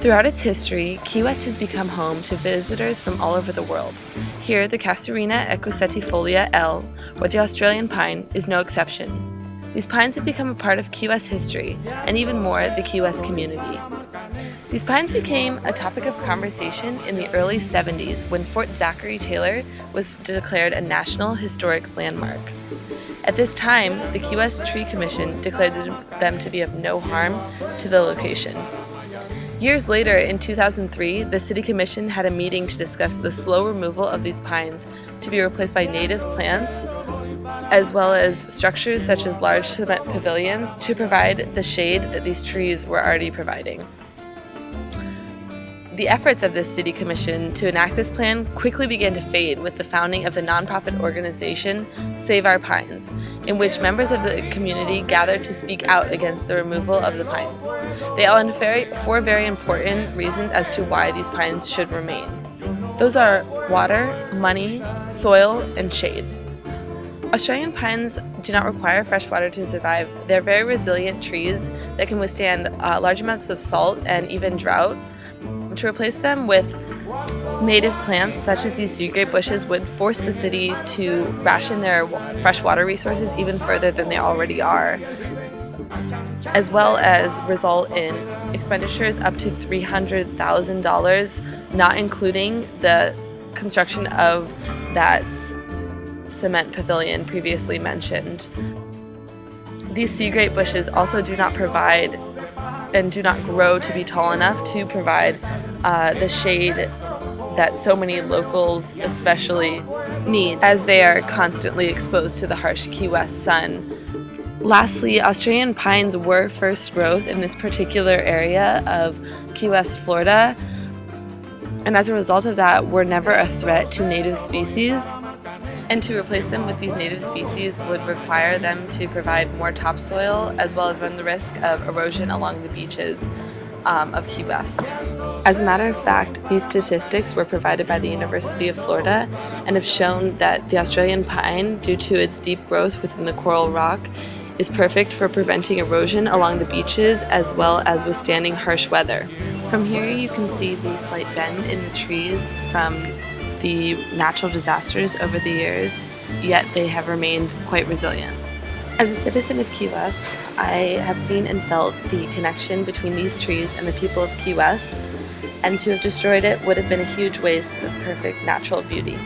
Throughout its history, Key West has become home to visitors from all over the world. Here, the Casuarina equisetifolia L, or the Australian pine, is no exception. These pines have become a part of Key West history, and even more, the Key West community. These pines became a topic of conversation in the early 70s when Fort Zachary Taylor was declared a National Historic Landmark. At this time, the Key West Tree Commission declared them to be of no harm to the location. Years later, in 2003, the City Commission had a meeting to discuss the slow removal of these pines to be replaced by native plants, as well as structures such as large cement pavilions to provide the shade that these trees were already providing. The efforts of this City Commission to enact this plan quickly began to fade with the founding of the nonprofit organization Save Our Pines, in which members of the community gathered to speak out against the removal of the pines. They outlined four very important reasons as to why these pines should remain. Those are water, money, soil, and shade. Australian pines do not require fresh water to survive. They're very resilient trees that can withstand large amounts of salt and even drought. To replace them with native plants such as these sea grape bushes would force the city to ration their fresh water resources even further than they already are, as well as result in expenditures up to $300,000, not including the construction of that cement pavilion previously mentioned. These sea grape bushes also do not provide and do not grow to be tall enough to provide the shade that so many locals especially need, as they are constantly exposed to the harsh Key West sun. Lastly, Australian pines were first growth in this particular area of Key West, Florida, and as a result of that, were never a threat to native species. And to replace them with these native species would require them to provide more topsoil, as well as run the risk of erosion along the beaches of Key West. As a matter of fact, these statistics were provided by the University of Florida and have shown that the Australian pine, due to its deep growth within the coral rock, is perfect for preventing erosion along the beaches as well as withstanding harsh weather. From here you can see the slight bend in the trees from the natural disasters over the years, yet they have remained quite resilient. As a citizen of Key West, I have seen and felt the connection between these trees and the people of Key West, and to have destroyed it would have been a huge waste of perfect natural beauty.